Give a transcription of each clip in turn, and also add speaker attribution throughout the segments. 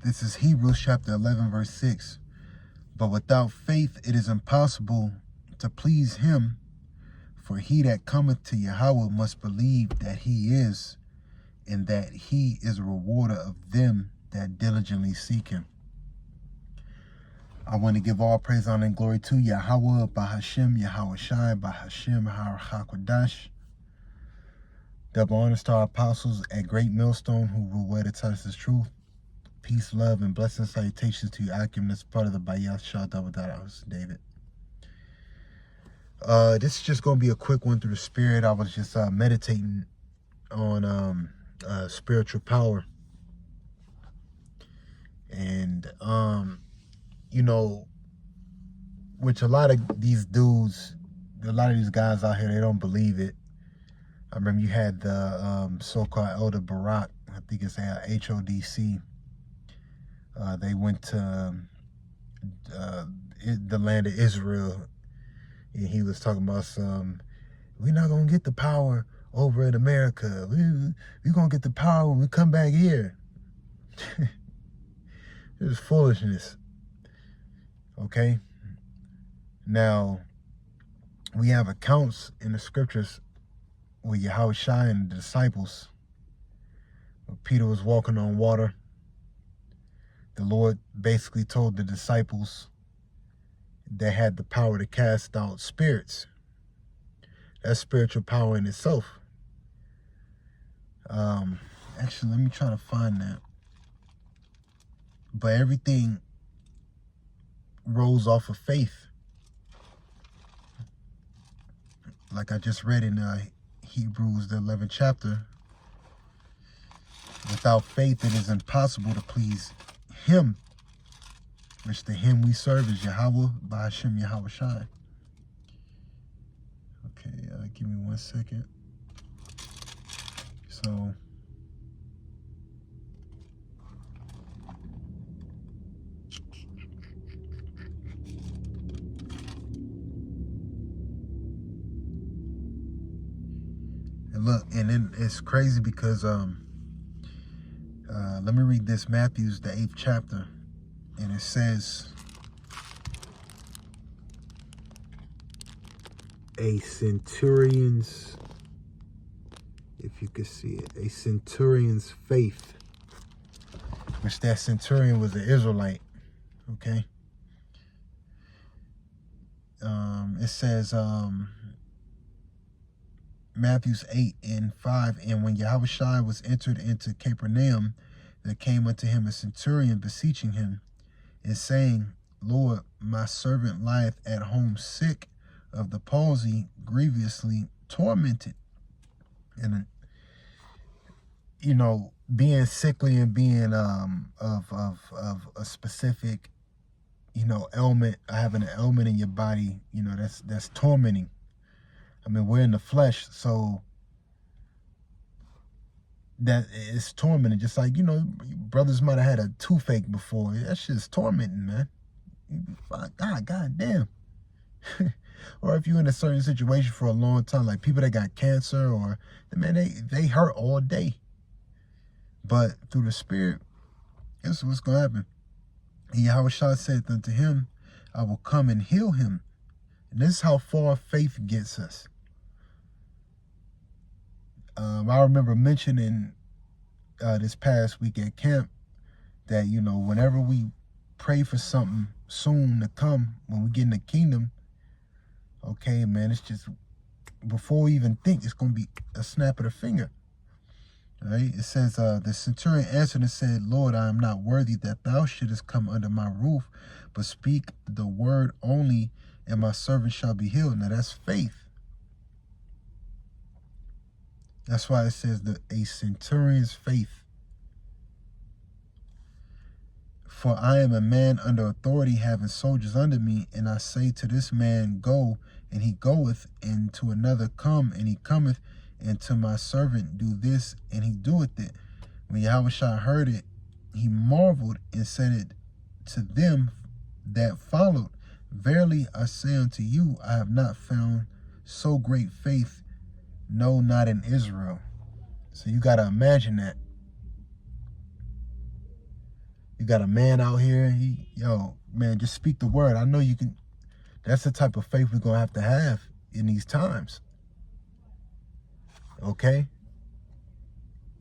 Speaker 1: This is Hebrews chapter 11, verse 6. But without faith it is impossible to please him, for he that cometh to Yahawah must believe that he is, and that he is a rewarder of them that diligently seek him. I want to give all praise, honor, and glory to Yahawah, Bahasham, Yahawashi, Bahasham, Hakwadash. Double honors to our apostles at Great Millstone who rule where to touch this truth. Peace, love, and blessing salutations to you, Akim. That's part of the Bahasham double dot house, David. This is just going to be a quick one through the spirit. I was just meditating on spiritual power. And, you know, which a lot of these dudes, a lot of these guys out here, they don't believe it. I remember you had the so-called Elder Barak, I think it's HODC. They went to the land of Israel, and he was talking about we're not going to get the power over in America. We're going to get the power when we come back here. It was foolishness. Okay? Now, we have accounts in the scriptures with Yahawashi and the disciples. When Peter was walking on water, the Lord basically told the disciples they had the power to cast out spirits. That's spiritual power in itself. Actually, let me try to find that. But everything rose off of faith. Like I just read in Hebrews, the 11th chapter. Without faith, it is impossible to please him, which the him we serve is Yahawah, Bahasham, Yahawashi. Okay, give me 1 second. So, and look, and then it's crazy because let me read this, Matthew's the 8th chapter, and it says, a centurion's, if you could see it, a centurion's faith, which that centurion was an Israelite. Okay. It says, Matthew's 8:5, and when Yahawashi was entered into Capernaum, there came unto him a centurion beseeching him, and saying, Lord, my servant lieth at home sick of the palsy, grievously tormented. And you know, being sickly and being of a specific, you know, ailment, having an ailment in your body, you know, that's tormenting. I mean, we're in the flesh, so that is tormenting. Just like, you know, brothers might have had a toothache before. That shit's tormenting, man. God damn. Or if you're in a certain situation for a long time, like people that got cancer, or, man, they hurt all day. But through the spirit, this is what's going to happen. And Yahawashi said unto him, I will come and heal him. And this is how far faith gets us. I remember mentioning this past week at camp that, you know, whenever we pray for something soon to come, when we get in the kingdom, okay, man, it's just, before we even think, it's going to be a snap of the finger. All right? It says, the centurion answered and said, Lord, I am not worthy that thou shouldest come under my roof, but speak the word only, and my servant shall be healed. Now, that's faith. That's why it says that a centurion's faith. For I am a man under authority, having soldiers under me, and I say to this man, go, and he goeth, and to another, come, and he cometh, and to my servant, do this, and he doeth it. When Yahawashi heard it, he marveled, and said it to them that followed, verily I say unto you, I have not found so great faith, no, not in Israel. So you got to imagine that. You You got a man out here, yo, man, just speak the word. I know you can. That's the type of faith we're going to have in these times. Okay?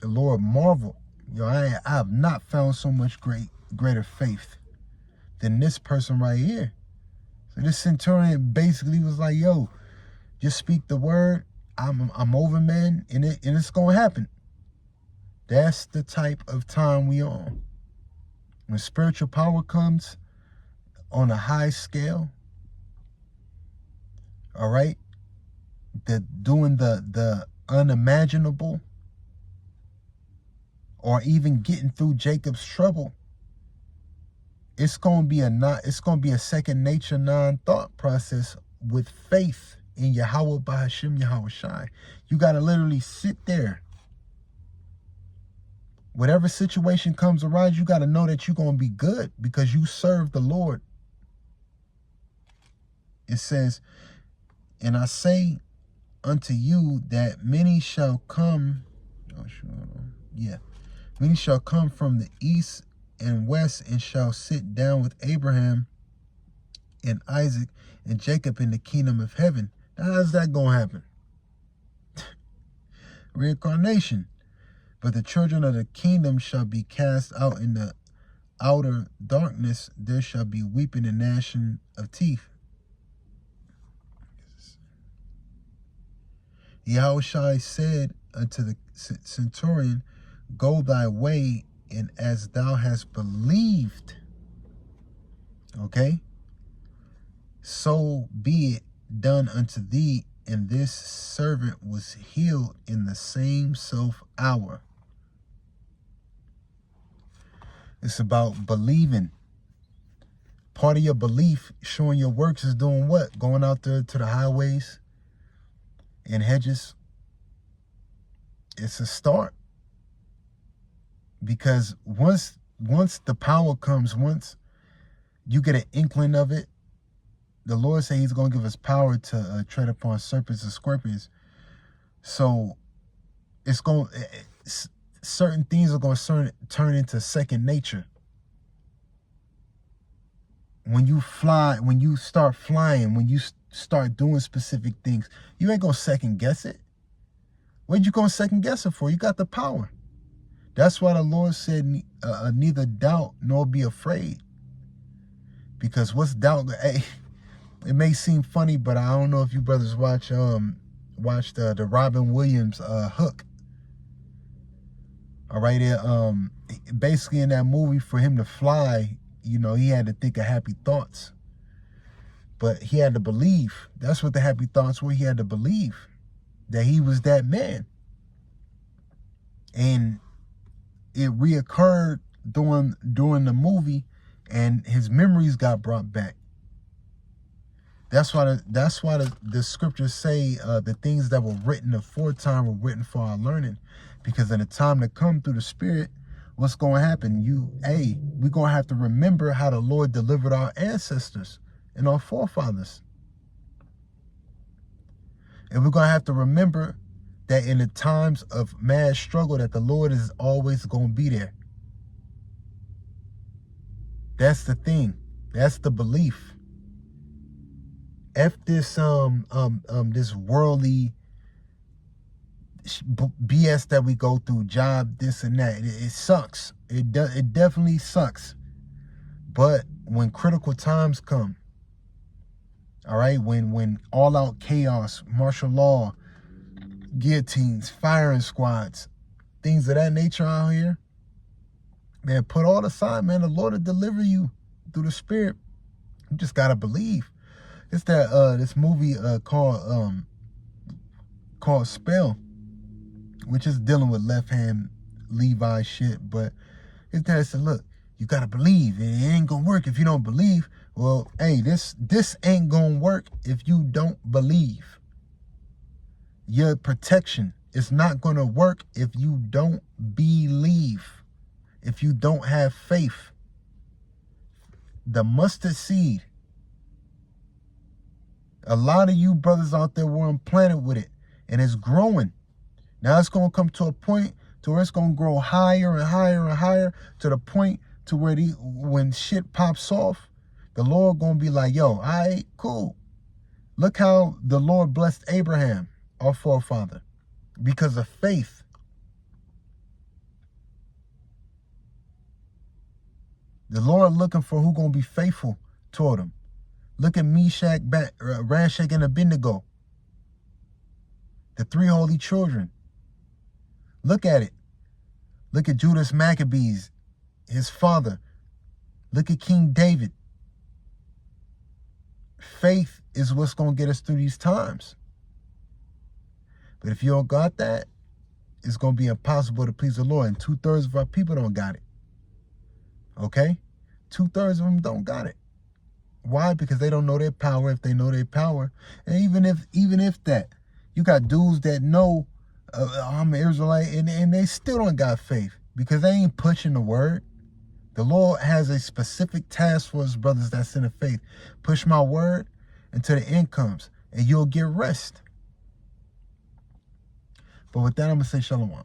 Speaker 1: The Lord marveled. Yo, I have not found so much greater faith than this person right here. So this centurion basically was like, yo, just speak the word. I'm over, man, and it's going to happen. That's the type of time we on. When spiritual power comes on a high scale, all right, doing the unimaginable, or even getting through Jacob's trouble, it's gonna be a second nature non-thought process with faith in Yahawah, Bahasham, Yahawashi. You gotta literally sit there. Whatever situation comes around, you gotta know that you're gonna be good because you serve the Lord. It says, and I say unto you that many shall come. Oh, sure. Yeah. Many shall come from the east and west and shall sit down with Abraham and Isaac and Jacob in the kingdom of heaven. Now, how's that going to happen? Reincarnation. But the children of the kingdom shall be cast out in the outer darkness. There shall be weeping and gnashing of teeth. Yahawashi said unto the centurion, go thy way, and as thou hast believed, okay, so be it done unto thee. And this servant was healed in the same self hour. It's about believing. Part of your belief, showing your works, is doing what? Going out there to the highways and hedges. It's a start. Because once the power comes, once you get an inkling of it, the Lord said he's going to give us power to tread upon serpents and scorpions. So certain things are going to turn into second nature. When you fly, when you start flying, when you start doing specific things, you ain't going to second guess it. What you going to second guess it for? You got the power. That's why the Lord said, neither doubt nor be afraid. Because what's doubt? Hey, it may seem funny, but I don't know if you brothers watch the Robin Williams Hook. All right, basically in that movie, for him to fly, you know, he had to think of happy thoughts. But he had to believe. That's what the happy thoughts were. He had to believe that he was that man. And it reoccurred during the movie, and his memories got brought back. That's why the scriptures say the things that were written aforetime were written for our learning, because in the time to come through the Spirit, what's going to happen? We're going to have to remember how the Lord delivered our ancestors and our forefathers. And we're going to have to remember that in the times of mad struggle, that the Lord is always going to be there. That's the thing. That's the belief. F this this worldly BS that we go through, job, this and that. It sucks. It definitely sucks. But when critical times come, all right, when all out chaos, martial law, guillotines, firing squads, things of that nature out here, man, put all aside, man. The Lord will deliver you through the Spirit. You just gotta believe. It's that this movie called Spell, which is dealing with left hand Levi shit, but his dad said, look, you gotta believe. It ain't gonna work if you don't believe. Well, hey, this ain't gonna work if you don't believe. Your protection is not gonna work if you don't believe, if you don't have faith. The mustard seed. A lot of you brothers out there were implanted with it, and it's growing. Now it's going to come to a point to where it's going to grow higher and higher and higher, to the point to where when shit pops off, the Lord gonna be like, yo, all right, cool. Look how the Lord blessed Abraham, our forefather, because of faith. The Lord looking for who gonna be faithful toward him. Look at Meshach, Rashach, and Abednego, the 3 holy children. Look at it. Look at Judas Maccabees, his father. Look at King David. Faith is what's going to get us through these times. But if you don't got that, it's going to be impossible to please the Lord. And 2/3 of our people don't got it. Okay? 2/3 of them don't got it. Why? Because they don't know their power. If they know their power, and even if that, you got dudes that know I'm an Israelite, and they still don't got faith because they ain't pushing the word. The Lord has a specific task for his brothers that's in the faith. Push my word until the end comes, and you'll get rest. But with that, I'm going to say shalom.